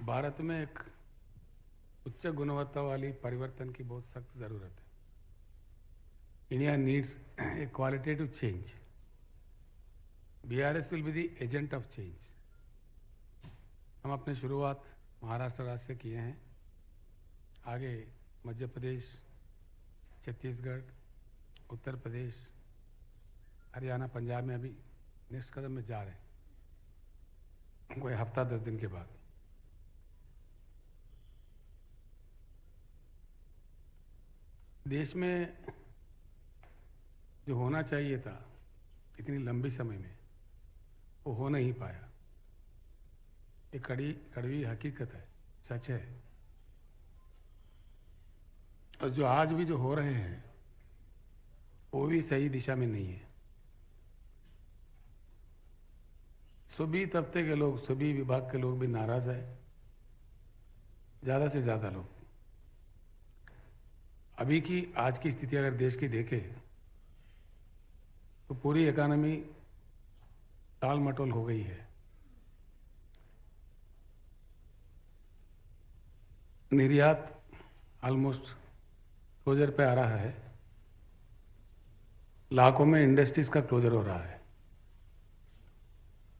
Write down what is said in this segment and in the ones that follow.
भारत में एक उच्च गुणवत्ता वाली परिवर्तन की बहुत सख्त जरूरत है. India needs a qualitative change. BRS will be the agent of change. हम अपने शुरुआत महाराष्ट्र राज्य से किए हैं. आगे मध्य प्रदेश, छत्तीसगढ़, उत्तर प्रदेश, हरियाणा, पंजाब में अभी नेक्स्ट कदम में जा रहे हैं, कोई हफ्ता 10 दिन के बाद. देश में जो होना चाहिए था इतनी लंबी समय में, वो हो नहीं पाया. ये कड़वी हकीकत है, सच है. और जो आज भी जो हो रहे हैं वो भी सही दिशा में नहीं है. सभी तबके के लोग, सभी विभाग के लोग भी नाराज हैं. ज्यादा से ज्यादा लोग. अभी की आज की स्थिति अगर देश की देखें तो पूरी इकोनॉमी टाल मटोल हो गई है. निर्यात ऑलमोस्ट क्लोजर पे आ रहा है. लाखों में इंडस्ट्रीज का क्लोजर हो रहा है.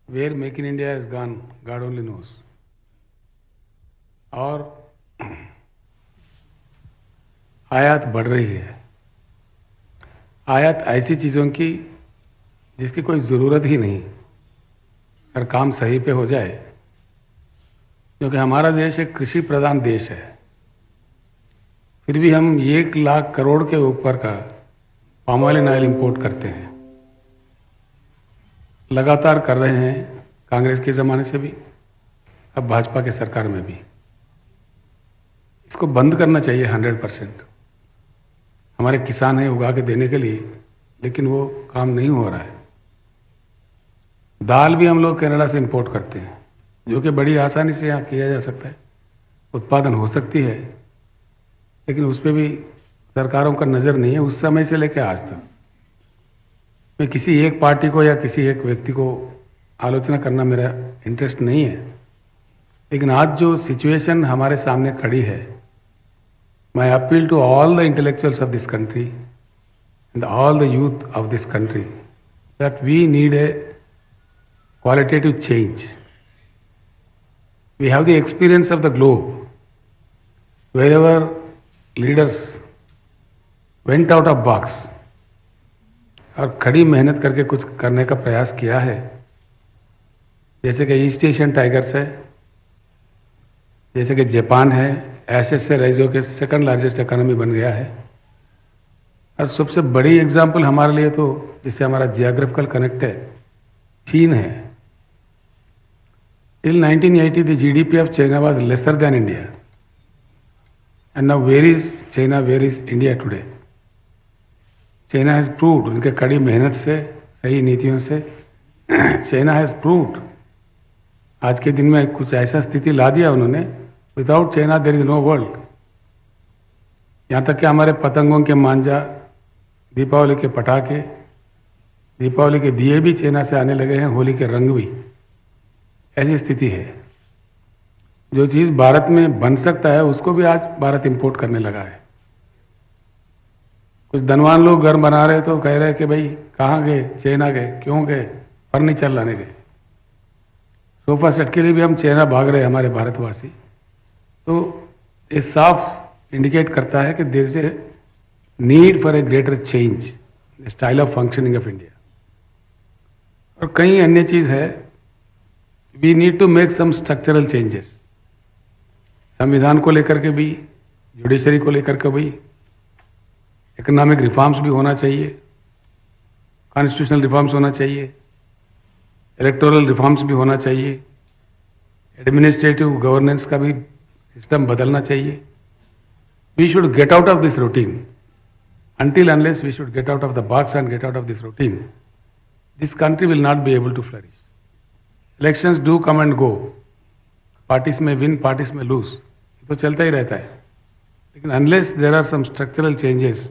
Where make in India is gone, God only knows. और आयात बढ़ रही है. आयात ऐसी चीजों की जिसकी कोई जरूरत ही नहीं, अगर काम सही पे हो जाए. क्योंकि हमारा देश एक कृषि प्रधान देश है, फिर भी हम 1 लाख करोड़ के ऊपर का पाम ऑयल इंपोर्ट करते हैं. लगातार कर रहे हैं, कांग्रेस के जमाने से भी, अब भाजपा के सरकार में भी. इसको बंद करना चाहिए 100%. हमारे किसान हैं उगा के देने के लिए, लेकिन वो काम नहीं हो रहा है. दाल भी हम लोग कनाडा से इंपोर्ट करते हैं, जो कि बड़ी आसानी से यहाँ किया जा सकता है, उत्पादन हो सकती है, लेकिन उस पर भी सरकारों का नजर नहीं है उस समय से लेकर आज तक. मैं किसी एक पार्टी को या किसी एक व्यक्ति को आलोचना करना मेरा इंटरेस्ट नहीं है, लेकिन आज जो सिचुएशन हमारे सामने खड़ी है, my appeal to all the intellectuals of this country and all the youth of this country that we need a qualitative change. We have the experience of the globe. Wherever leaders went out of box और खड़ी मेहनत करके कुछ करने का प्रयास किया है, जैसे कि ईस्ट एशियन टाइगर्स है, जैसे कि जापान है, एसेस से रेजो के सेकंड लार्जेस्ट इकोनॉमी बन गया है. और सबसे बड़ी एग्जांपल हमारे लिए तो जिससे हमारा जियोग्राफिकल कनेक्ट है, चीन है. Till 1980 the GDP of China was lesser than India, and now where is China, where is India today. China has proved, उनके कड़ी मेहनत से, सही नीतियों से चाइना हैज प्रूव्ड. आज के दिन में कुछ ऐसा स्थिति ला दिया उन्होंने, without China there is no world. यहां तक कि हमारे पतंगों के मांझा, दीपावली के पटाखे, दीपावली के दिए भी चाइना से आने लगे हैं, होली के रंग भी. ऐसी स्थिति है. जो चीज भारत में बन सकता है उसको भी आज भारत इंपोर्ट करने लगा है. कुछ धनवान लोग घर बना रहे तो कह रहे कि भाई कहां गए, चाइना गए. क्यों गए? फर्नीचर लाने गए. सोफा सेट के लिए भी हम चाइना भाग रहे हैं, हमारे भारतवासी. तो ये साफ इंडिकेट करता है कि there is a need for a greater change style of functioning of India. और कई अन्य चीज है. We need to make some structural changes. संविधान को लेकर के भी, जुडिशरी को लेकर के भी, इकोनॉमिक रिफॉर्म्स भी होना चाहिए, कॉन्स्टिट्यूशनल रिफॉर्म्स होना चाहिए, इलेक्टोरल रिफॉर्म्स भी होना चाहिए, एडमिनिस्ट्रेटिव गवर्नेंस का भी सिस्टम बदलना चाहिए. We should get out of this routine. Until unless we should get out of the box and get out of this routine, this country will not be able to flourish. Elections do come and go. Parties may win, parties may lose. ये तो चलता ही रहता है. लेकिन unless there are some structural changes,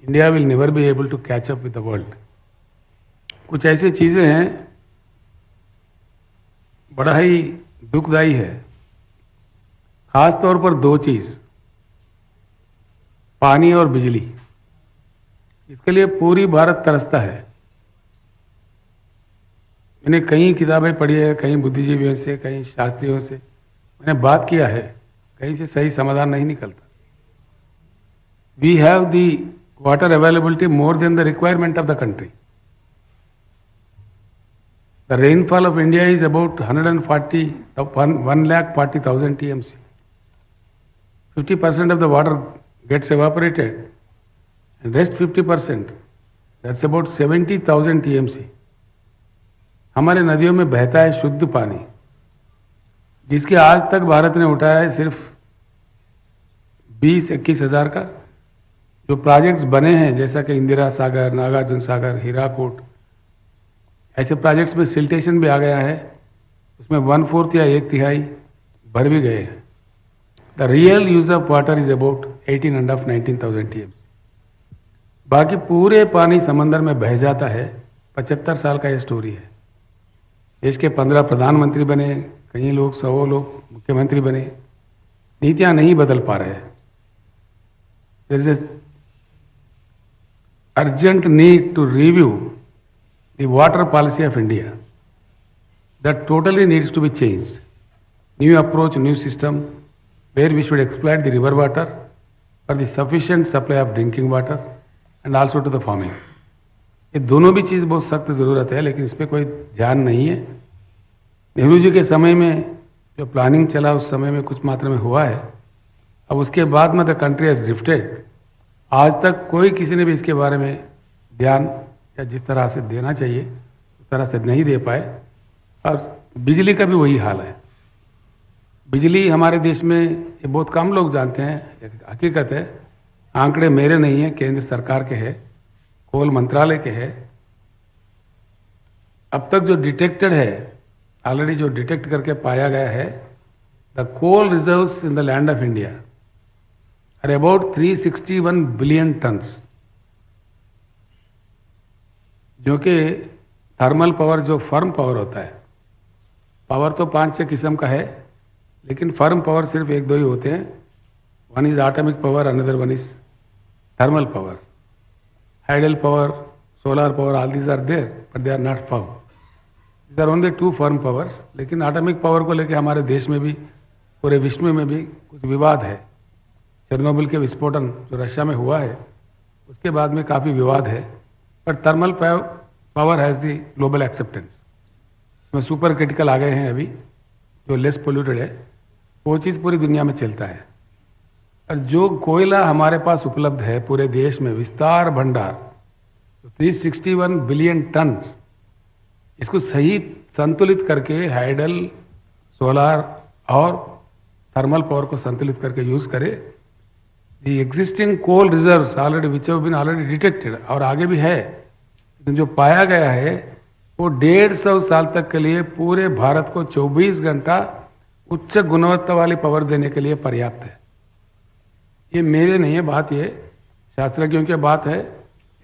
India will never be able to catch up with the world. कुछ ऐसी चीजें हैं, बड़ा ही दुखदायी है खास तौर पर दो चीज, पानी और बिजली। इसके लिए पूरी भारत तरसता है। मैंने कई किताबें पढ़ी है, कई बुद्धिजीवियों से, कई शास्त्रियों से मैंने बात किया है, कहीं से सही समाधान नहीं निकलता। We have the water availability more than the requirement of the country. The rainfall of India is about 1,40,000 TMC. 50% of the water gets evaporated, and rest 50%, that's about 70,000 TMC. हमारे नदियों में बहता है शुद्ध पानी, जिसके आज तक भारत ने उठाया है सिर्फ 20-21 हजार का। जो प्रोजेक्ट्स बने हैं जैसा कि इंदिरा सागर, नागार्जुन सागर, हीराकूट, ऐसे प्रोजेक्ट्स में सिल्टेशन भी आ गया है, उसमें 1/4 या 1/3 भर भी गए हैं। The real use of water is about 18,500-19,000 TMC। बाकी पूरे पानी समंदर में बह जाता है। 75 साल का यह स्टोरी है। देश के 15 प्रधानमंत्री बने, कई लोग 100 लोग मुख्यमंत्री बने, नीतियां नहीं बदल पा रहे हैं। There is urgent need to review the water policy of India that totally needs to be changed. New approach, new system where we should exploit the river water for the sufficient supply of drinking water and also to the farming। ये दोनों भी चीज बहुत सख्त जरूरत है, लेकिन इस पर कोई ध्यान नहीं है। नेहरू जी के समय में जो प्लानिंग चला उस समय में कुछ मात्रा में हुआ है। अब उसके बाद में द कंट्री हैज ड्रिफ्टेड। आज तक कोई किसी ने भी इसके बारे में ध्यान या जिस तरह से देना चाहिए उस तरह से नहीं दे पाए। और बिजली का भी वही हाल है। बिजली हमारे देश में ये बहुत कम लोग जानते हैं, हकीकत है। आंकड़े मेरे नहीं है, केंद्र सरकार के है, कोल मंत्रालय के है। अब तक जो डिटेक्टेड है, ऑलरेडी जो डिटेक्ट करके पाया गया है, the coal reserves in the land of India are about 361 billion tons, जो कि थर्मल पावर, जो फर्म पावर होता है, पावर तो 5-6 किस्म का है, लेकिन फर्म पावर सिर्फ 1-2 ही होते हैं। One is atomic power, another one is thermal power, hydel power, solar power, all these are there but they are not firm. These are only 2 firm powers. लेकिन एटॉमिक पावर को लेकर हमारे देश में भी, पूरे विश्व में भी कुछ विवाद है। चेरनोबिल के विस्फोटन जो रशिया में हुआ है, उसके बाद में काफी विवाद है। But thermal power has the global acceptance. इसमें सुपर क्रिटिकल आ गए हैं अभी, जो लेस पोल्यूटेड है, वो चीज पूरी दुनिया में चलता है। और जो कोयला हमारे पास उपलब्ध है पूरे देश में, विस्तार भंडार 361 बिलियन टन, इसको सही संतुलित करके हाइडल, सोलर और थर्मल पावर को संतुलित करके यूज करे। The existing coal reserves already which have been already detected, और आगे भी है, लेकिन जो पाया गया है वो 150 साल तक के लिए पूरे भारत को 24 घंटा उच्च गुणवत्ता वाली पावर देने के लिए पर्याप्त है। ये मेरे नहीं है बात, ये शास्त्रज्ञों की बात है,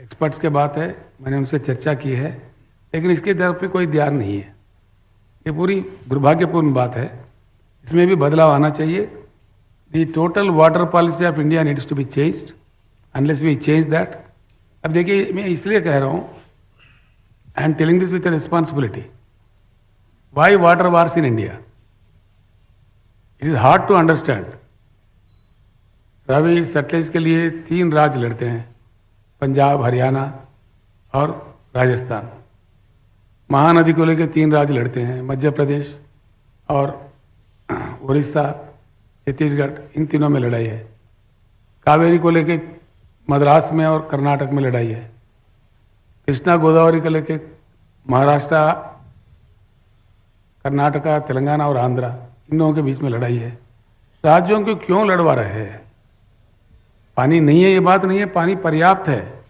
एक्सपर्ट्स की बात है, मैंने उनसे चर्चा की है, लेकिन इसकी तरफ पे कोई ध्यान नहीं है। ये पूरी दुर्भाग्यपूर्ण बात है। इसमें भी बदलाव आना चाहिए। The total water policy of India needs to be changed unless we change that. अब देखिए, मैं इसलिए कह रहा हूं, I am telling this with a responsibility. Why water wars in India? It is hard to understand. Ravi सतलेज के लिए 3 राज्य लड़ते हैं, पंजाब, हरियाणा और राजस्थान। महानदी को लेकर 3 राज्य लड़ते हैं, मध्य प्रदेश और उड़ीसा, छत्तीसगढ़, इन तीनों में लड़ाई है। कावेरी को लेकर मद्रास में और कर्नाटक में लड़ाई है। कृष्णा गोदावरी को लेकर महाराष्ट्र, कर्नाटका, तेलंगाना और आंध्रा, इन लोगों के बीच में लड़ाई है। राज्यों को क्यों लड़वा रहे हैं? पानी नहीं है ये बात नहीं है, पानी पर्याप्त है।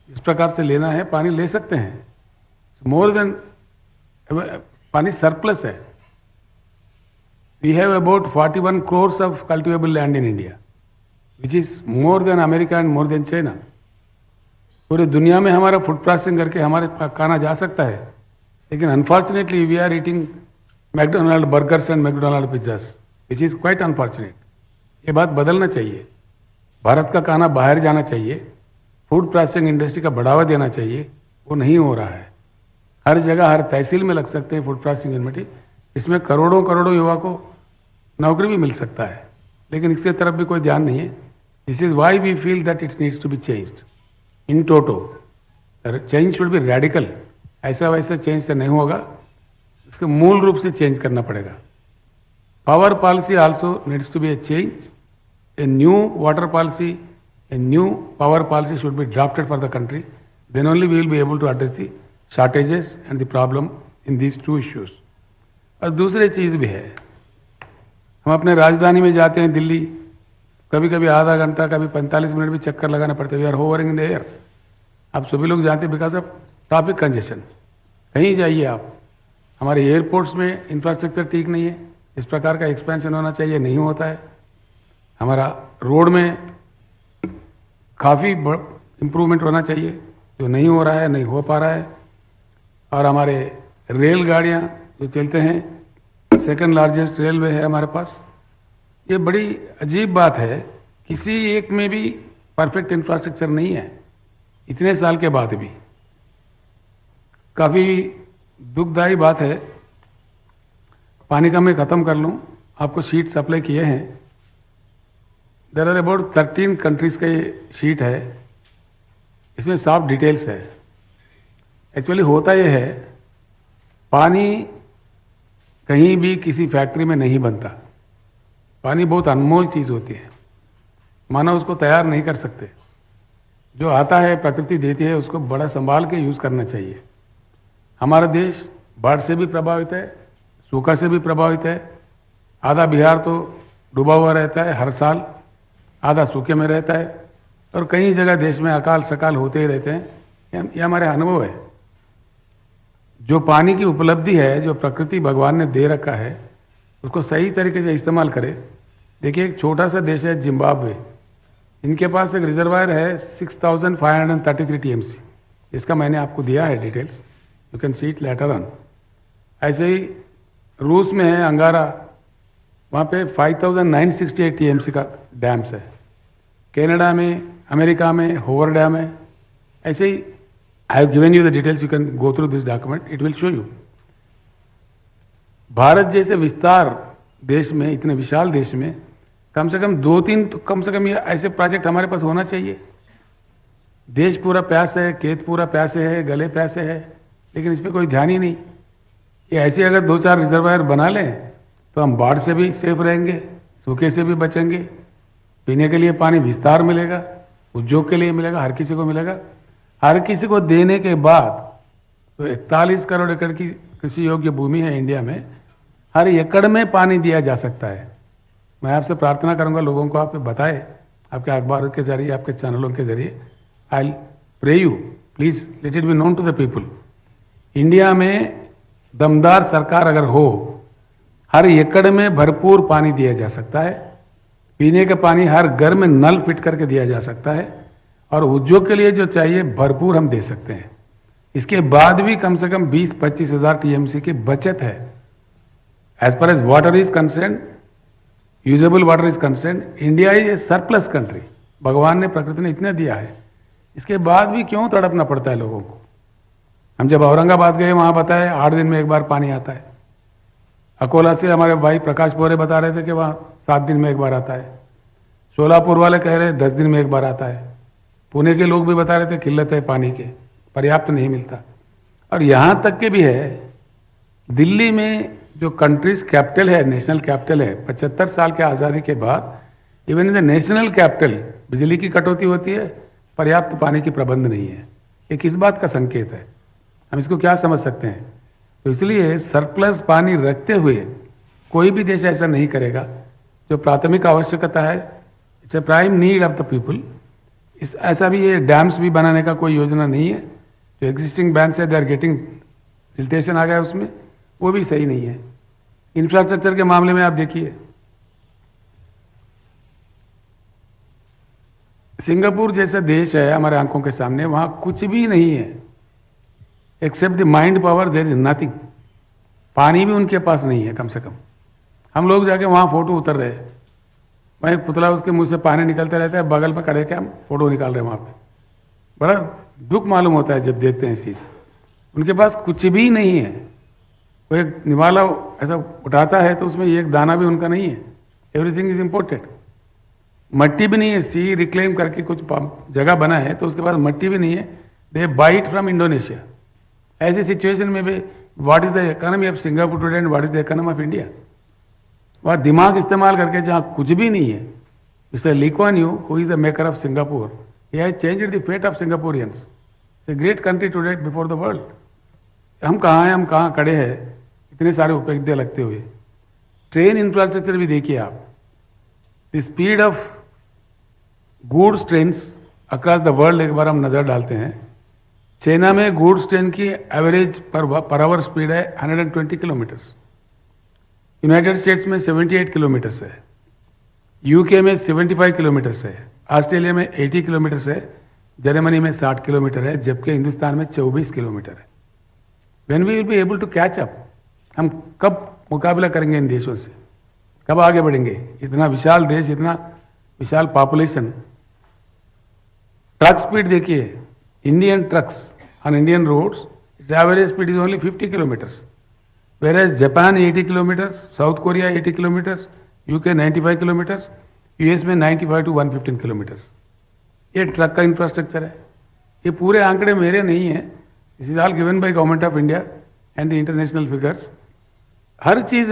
इस प्रकार से लेना है, पानी ले सकते हैं। मोर देन, पानी सरप्लस है। We have about 41 crores of cultivable land in India, which is more than America and more than China. पूरे दुनिया में हमारा फूड प्रोसेसिंग करके हमारे खाना जा सकता है, लेकिन unfortunately we are eating McDonald burgers and McDonald pizzas, which is quite unfortunate. ये बात बदलना चाहिए। भारत का खाना बाहर जाना चाहिए, फूड प्रोसेसिंग इंडस्ट्री का बढ़ावा देना चाहिए, वो नहीं हो रहा है। हर जगह हर तहसील में लग सकते हैं फूड प्रोसेसिंग यूनिट, इसमें करोड़ों करोड़ों युवा को नौकरी भी मिल सकता है, लेकिन इसके तरफ भी कोई ध्यान नहीं है। This is why we feel that it needs to be changed in toto. Change should be radical. ऐसा वैसा चेंज से नहीं होगा, इसको मूल रूप से चेंज करना पड़ेगा। Power policy also needs to be a change. A new water policy, a new power policy should be drafted for the country. Then only we will be able to address the shortages and the problem in these two issues. और दूसरी चीज भी है, हम अपने राजधानी में जाते हैं दिल्ली, कभी कभी आधा घंटा कभी 45 मिनट भी चक्कर लगाना पड़ता है। We are hovering in the air. आप सभी लोग जानते हैं बिकॉज ऑफ ट्रैफिक कंजेशन। कहीं जाइए आप, हमारे एयरपोर्ट्स में इंफ्रास्ट्रक्चर ठीक नहीं है, इस प्रकार का एक्सपेंशन होना चाहिए, नहीं होता है। हमारा रोड में काफ़ी इम्प्रूवमेंट होना चाहिए, जो नहीं हो रहा है, नहीं हो पा रहा है। और हमारे रेलगाड़ियाँ जो चलते हैं, सेकंड लार्जेस्ट रेलवे है हमारे पास। ये बड़ी अजीब बात है, किसी एक में भी परफेक्ट इंफ्रास्ट्रक्चर नहीं है इतने साल के बाद भी। काफ़ी दुखदायी बात है। पानी का मैं ख़त्म कर लूँ, आपको शीट सप्लाई किए हैं। देर आर अबाउट 13 कंट्रीज का ये शीट है, इसमें साफ डिटेल्स है। एक्चुअली होता यह है, पानी कहीं भी किसी फैक्ट्री में नहीं बनता। पानी बहुत अनमोल चीज होती है, मानव उसको तैयार नहीं कर सकते। जो आता है प्रकृति देती है, उसको बड़ा संभाल के यूज करना चाहिए। हमारा देश बाढ़ से भी प्रभावित है, सूखा से भी प्रभावित है। आधा बिहार तो डूबा हुआ रहता है हर साल, आधा सूखे में रहता है, और कई जगह देश में अकाल सकाल होते ही रहते हैं। ये हमारे अनुभव है। जो पानी की उपलब्धि है, जो प्रकृति भगवान ने दे रखा है, उसको सही तरीके से इस्तेमाल करें। देखिए, एक छोटा सा देश है जिम्बाब्वे, इनके पास एक रिजर्वायर है 6533 टीएमसी, इसका मैंने आपको दिया है details, you can see it later on. ऐसे ही रूस में है अंगारा, वहाँ पे 5968 टीएमसी का डैम्स है। कनाडा में, अमेरिका में होवर डैम है। ऐसे ही I have given you the details, you can go through this document, it will show you. Bharat जैसे विस्तार देश में, इतने विशाल देश में कम से कम 2-3 तो कम से कम ये ऐसे प्रोजेक्ट हमारे पास होना चाहिए। देश पूरा प्यासे है, खेत पूरा प्यासे है, गले प्यासे है, लेकिन इस पर कोई ध्यान ही नहीं। ये ऐसे अगर 2-4 रिजर्वायर बना लें तो हम बाढ़ से भी सेफ रहेंगे, सूखे से भी बचेंगे, पीने के लिए पानी विस्तार मिलेगा, उद्योग के लिए मिलेगा, हर किसी को मिलेगा। हर किसी को देने के बाद तो 41 करोड़ एकड़ की कृषि योग्य भूमि है इंडिया में, हर एकड़ में पानी दिया जा सकता है। मैं आपसे प्रार्थना करूंगा, लोगों को आप बताएं, आपके अखबार के जरिए, आपके चैनलों के जरिए। I pray you, please let it be known to the people. India में दमदार सरकार अगर हो, हर एकड़ में भरपूर पानी दिया जा सकता है। पीने का पानी हर घर में नल फिट करके दिया जा सकता है, और उद्योग के लिए जो चाहिए भरपूर हम दे सकते हैं। इसके बाद भी कम से कम 20-25 हजार टीएमसी की बचत है। As far as water is concerned, usable water is concerned, India is a surplus country. भगवान ने, प्रकृति ने इतना दिया है, इसके बाद भी क्यों तड़पना पड़ता है लोगों को। हम जब औरंगाबाद गए, वहां बताए 8 दिन में एक बार पानी आता है। अकोला से हमारे भाई प्रकाश बोरे बता रहे थे कि वहां 7 दिन में एक बार आता है। सोलापुर वाले कह रहे 10 दिन में एक बार आता है। पुणे के लोग भी बता रहे थे किल्लत है पानी के, पर्याप्त नहीं मिलता। और यहां तक के भी है, दिल्ली में जो कंट्रीज कैपिटल है, नेशनल कैपिटल है, 75 साल के आजादी के बाद even in the national capital बिजली की कटौती होती है, पर्याप्त पानी की प्रबंध नहीं है। ये किस बात का संकेत है, हम इसको क्या समझ सकते हैं। तो इसलिए सरप्लस पानी रखते हुए कोई भी देश ऐसा नहीं करेगा। जो प्राथमिक आवश्यकता है, it's a prime need of the people. इस ऐसा भी ये डैम्स भी बनाने का कोई योजना नहीं है। जो एग्जिस्टिंग बैंक्स है, दे आर गेटिंग सिल्टेशन आ गया उसमें, वो भी सही नहीं है। इंफ्रास्ट्रक्चर के मामले में आप देखिए, सिंगापुर जैसा देश है हमारे आंखों के सामने, वहां कुछ भी नहीं है except the mind power, there is nothing. पानी भी उनके पास नहीं है। कम से कम हम लोग जाके वहां फोटो उतर रहे हैं, वहीं पुतला उसके मुंह से पानी निकलते रहता है, बगल में खड़े के हम फोटो निकाल रहे हैं वहां पे। बड़ा दुख मालूम होता है जब देखते हैं इस चीज। उनके पास कुछ भी नहीं है। कोई एक निवाला ऐसा उठाता है तो उसमें एक दाना भी उनका नहीं है। Everything is imported. मट्टी भी नहीं है, सी रिक्लेम करके कुछ जगह बना है तो उसके पास मट्टी भी नहीं है। They bite from Indonesia. ऐसी सिचुएशन में भी what is the economy of Singapore today and what is the economy of India? वहां दिमाग इस्तेमाल करके जहां कुछ भी नहीं है। Mr Lee Kuan Yew, who is the maker of Singapore, he has changed the fate of Singaporeans. It's a great country today before the world. हम कहाँ हैं, हम कहाँ खड़े हैं इतने सारे उपलब्धियां लगते हुए। ट्रेन इंफ्रास्ट्रक्चर भी देखिए आप। The speed of goods trains across the world एक बार हम नजर डालते हैं। चाइना में गुड्स ट्रेन की एवरेज पर आवर स्पीड है 120 किलोमीटर्स। यूनाइटेड स्टेट्स में 78 किलोमीटर्स है। यूके में 75 किलोमीटर्स है। ऑस्ट्रेलिया में 80 किलोमीटर्स है। जर्मनी में 60 किलोमीटर है, जबकि हिंदुस्तान में 24 किलोमीटर है। When we will be able to catch up? हम कब मुकाबला करेंगे इन देशों से? कब आगे बढ़ेंगे? इतना विशाल देश, इतना विशाल पॉपुलेशन। ट्रक स्पीड देखिए, Indian trucks on Indian roads, its average speed is only 50 kilometres, whereas Japan 80 kilometres, South Korea 80 kilometres, UK 95 kilometres, US में 95 to 115 किलोमीटर्स। ये ट्रक का इंफ्रास्ट्रक्चर है। ये पूरे आंकड़े मेरे नहीं है। This is all given by government of India and the international figures. हर चीज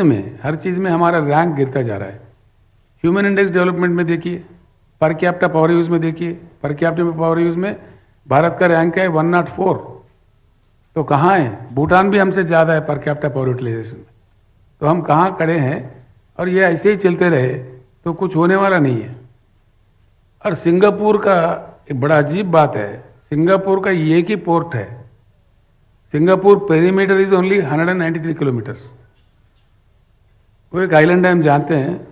में हमारा रैंक गिरता जा रहा है। ह्यूमन इंडेक्स डेवलपमेंट में देखिए, पर कैपिटा पावर यूज में देखिए, पर कैपिटा पावर यूज में भारत का रैंक है 104। तो कहाँ है? भूटान भी हमसे ज्यादा है पर कैपिटा पावर यूटिलाइजेशन में। तो हम कहाँ खड़े हैं? और ये ऐसे ही चलते रहे तो कुछ होने वाला नहीं है। और सिंगापुर का एक बड़ा अजीब बात है, सिंगापुर का एक ही पोर्ट है। Singapore perimeter is only 193 kilometres. वो एक आइलैंड है, हम जानते हैं,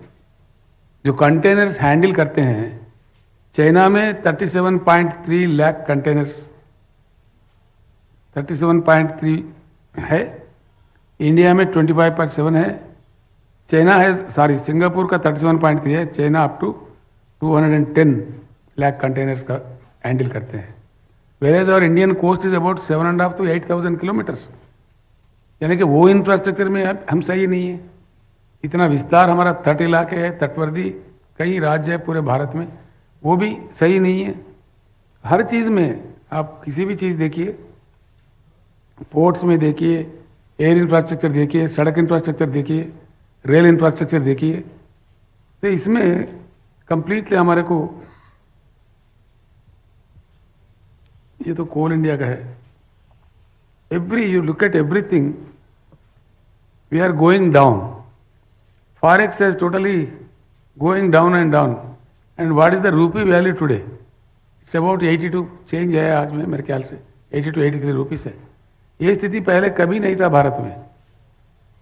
जो कंटेनर्स हैंडल करते हैं। चाइना में 37.3 लाख कंटेनर्स, 37.3 है। इंडिया में 25.7 है। चाइना है, सॉरी, सिंगापुर का 37.3 है। China up to 210 lakh containers का हैंडल करते हैं। Whereas our Indian coast is about 7.5 to 8,000 kilometres. यानी कि वो इंफ्रास्ट्रक्चर में हम सही नहीं है। इतना विस्तार हमारा तट इलाके है, तटवर्ती कई राज्य है पूरे भारत में, वो भी सही नहीं है। हर चीज में आप किसी भी चीज देखिए, पोर्ट्स में देखिए, एयर इंफ्रास्ट्रक्चर देखिए, सड़क इंफ्रास्ट्रक्चर देखिए, रेल इंफ्रास्ट्रक्चर देखिए, तो इसमें कंप्लीटली हमारे को, ये तो कोल इंडिया का है। You look at everything, we are going down. Forex is totally going down and down. And what is the rupee value today? It's about 82, change है आज में मेरे ख्याल से 82 to 83 रुपीस है। ये स्थिति पहले कभी नहीं था भारत में।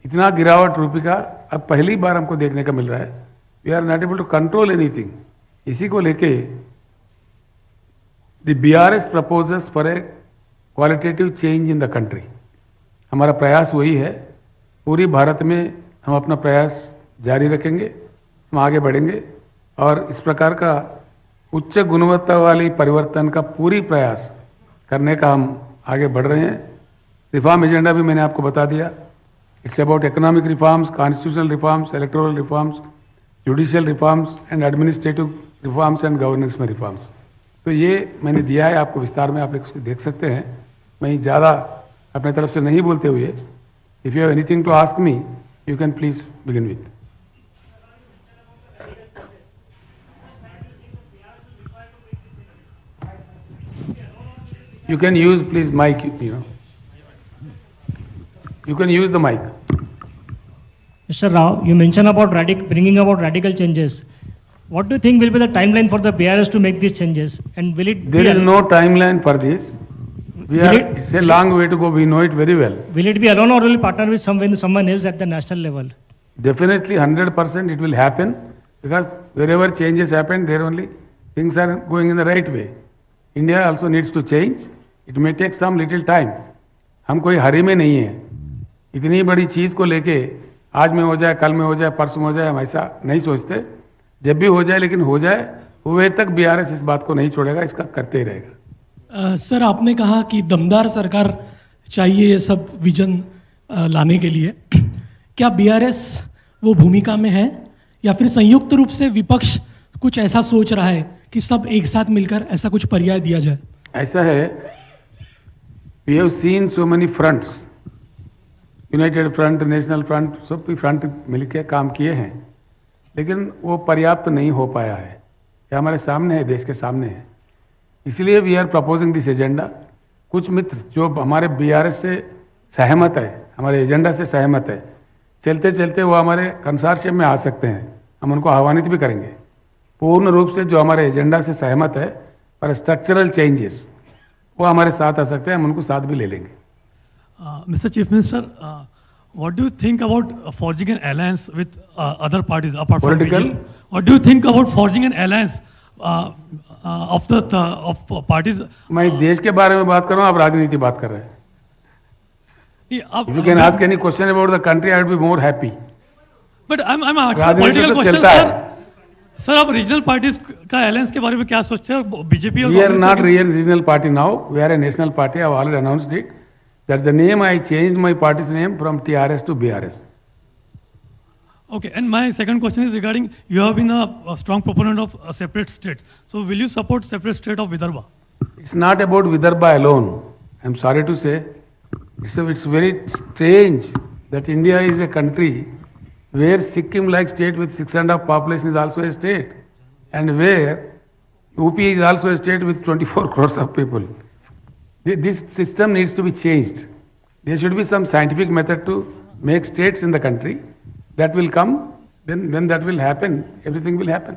इतना गिरावट रूपी का अब पहली बार हमको देखने का मिल रहा है। We are not able to control anything. इसी को लेके The BRS proposes for a qualitative change in the country। हमारा प्रयास वही है। पूरी भारत में हम अपना प्रयास जारी रखेंगे, हम आगे बढ़ेंगे और इस प्रकार का उच्च गुणवत्ता वाली परिवर्तन का पूरी प्रयास करने का हम आगे बढ़ रहे हैं। रिफॉर्म एजेंडा भी मैंने आपको बता दिया। It's about economic reforms, constitutional reforms, electoral reforms, judicial reforms and administrative reforms and governance में रिफॉर्म्स। तो ये मैंने दिया है आपको विस्तार में, आप देख सकते हैं। मैं ज्यादा अपने तरफ से नहीं बोलते हुए, if you have anything to ask me, you can please begin with. You can use, please, mic, You can use the mic. Mr. Rao, you mentioned about bringing about radical changes. What do you think will be the timeline for the BRS to make these changes? And will it There is no timeline for this. It's a long way to go. We know it very well. Will it be alone or will it partner with someone else at the national level? Definitely 100% it will happen, because wherever changes happen, there only things are going in the right way. India also needs to change. It may take some little time. हम कोई हरी में नहीं है। इतनी बड़ी चीज को लेके आज में हो जाए, कल में हो जाए, परसों में हो जाए, हम ऐसा नहीं सोचते। जब भी हो जाए, लेकिन हो जाए, हुए तक बीआरएस इस बात को नहीं छोड़ेगा, इसका करते ही रहेगा। सर, आपने कहा कि दमदार सरकार चाहिए ये सब विजन लाने के लिए। क्या बीआरएस वो भूमिका में है, या फिर संयुक्त रूप से विपक्ष कुछ ऐसा सोच रहा है कि सब एक साथ मिलकर ऐसा कुछ पर्याय दिया जाए? ऐसा है, we have seen so many fronts, United Front, National Front, सब भी फ्रंट मिलकर काम किए हैं, लेकिन वो पर्याप्त नहीं हो पाया है। ये हमारे सामने है, देश के सामने है। इसलिए we are proposing this agenda. कुछ मित्र जो हमारे बीआरएस से सहमत है, हमारे एजेंडा से सहमत है, चलते चलते वो हमारे कंसोर्शियम में आ सकते हैं, हम उनको आह्वानित भी करेंगे। पूर्ण रूप से जो हमारे एजेंडा से सहमत है पर स्ट्रक्चरल चेंजेस, वो हमारे साथ आ सकते हैं, हम उनको साथ भी ले लेंगे। Mr. Chief Minister, what do you think about forging an alliance with other parties apart from Political? BJP? What do you think about forging an alliance of parties? मैं देश के बारे में बात कर रहा हूँ, आप राजनीति बात कर रहे हैं। If you can ask any question about the country, I would be more happy. But I'm asking a राजनीति political तो question, चलता sir. है। सर, आप रीजनल पार्टीज का अलायंस के बारे में क्या सोचते हैं? बीजेपी और We are कांग्रेस not के- regional party now. We are a national party. I have already announced it. That's the name I changed my party's name from TRS to BRS. Okay, and my second question is regarding, you have been a strong proponent of separate states. So will you support separate state of Vidarbha? It's not about Vidarbha alone. I'm sorry to say. It's very strange that India is a country where Sikkim-like state with 6.5 population is also a state, and where UP is also a state with 24 crores of people. This system needs to be changed. There should be some scientific method to make states in the country. That will come. When that will happen, everything will happen.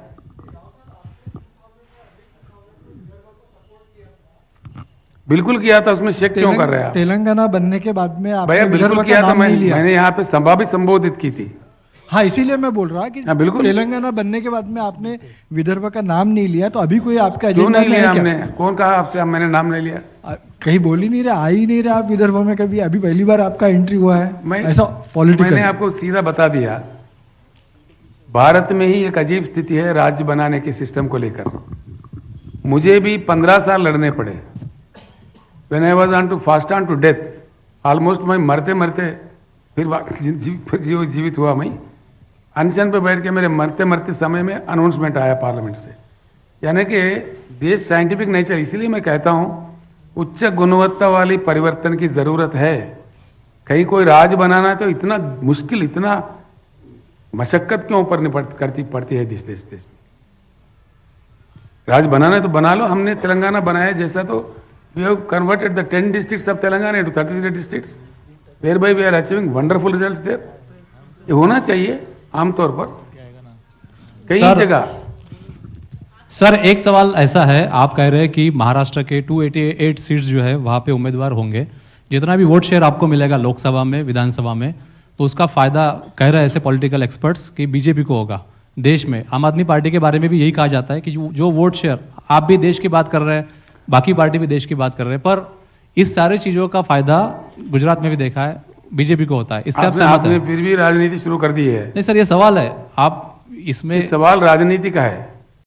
बिल्कुल किया था, उसमें shake क्यों कर रहे हैं आप? तेलंगाना बनने के बाद में आपने भैया विदर्भ बिल्कुल का किया था, नाम नहीं लिया। मैंने यहाँ पे सभा भी संबोधित की थी। हाँ, इसीलिए मैं बोल रहा कि हाँ, बिल्कुल। तेलंगाना बनने के बाद में आपने विदर्भ का नाम नहीं लिया, तो अभी कोई आपका क्यों एजेंडा नहीं में है लिया क्या? हमने? कौन कहा आपसे मैंने नाम नहीं लिया? कहीं बोल ही नहीं रहे, आ ही नहीं रहे आप विदर्भ में कभी। अभी पहली बार आपका एंट्री हुआ है, ऐसा मैंने पॉलिटिकल। आपको सीधा बता दिया, भारत में ही एक अजीब स्थिति है राज्य बनाने के सिस्टम को लेकर। मुझे भी 15 साल लड़ने पड़े। When I was on to fast on to death, almost मैं मरते मरते फिर जीवित हुआ। मैं अनशन पे बैठ के मेरे मरते मरते समय में अनाउंसमेंट आया पार्लियामेंट से, यानी कि देश साइंटिफिक नहीं चल। इसलिए मैं कहता हूं उच्च गुणवत्ता वाली परिवर्तन की जरूरत है। कहीं कोई राज बनाना है तो इतना मुश्किल, इतना मशक्कत क्यों ऊपर पड़ती है देश में? राज बनाना है तो बना लो। हमने तेलंगाना बनाया जैसा, तो we have converted the 10 districts of Telangana into 33 districts, whereby we are achieving wonderful results there. ये होना चाहिए आमतौर पर कई जगह। सर, एक सवाल ऐसा है, आप कह रहे हैं कि महाराष्ट्र के 288 सीट्स जो है वहां पे उम्मीदवार होंगे, जितना भी वोट शेयर आपको मिलेगा लोकसभा में, विधानसभा में, तो उसका फायदा कह रहे हैं ऐसे पॉलिटिकल एक्सपर्ट्स कि बीजेपी को होगा। देश में आम आदमी पार्टी के बारे में भी यही कहा जाता है कि जो वोट शेयर, आप भी देश की बात कर रहे हैं, बाकी पार्टी भी देश की बात कर रहे हैं, पर इस सारी चीजों का फायदा गुजरात में भी देखा है बीजेपी को होता है। इससे आप सहमत आपने हैं? फिर भी राजनीति शुरू कर दी है। नहीं सर, ये सवाल है, आप इसमें सवाल राजनीति का है।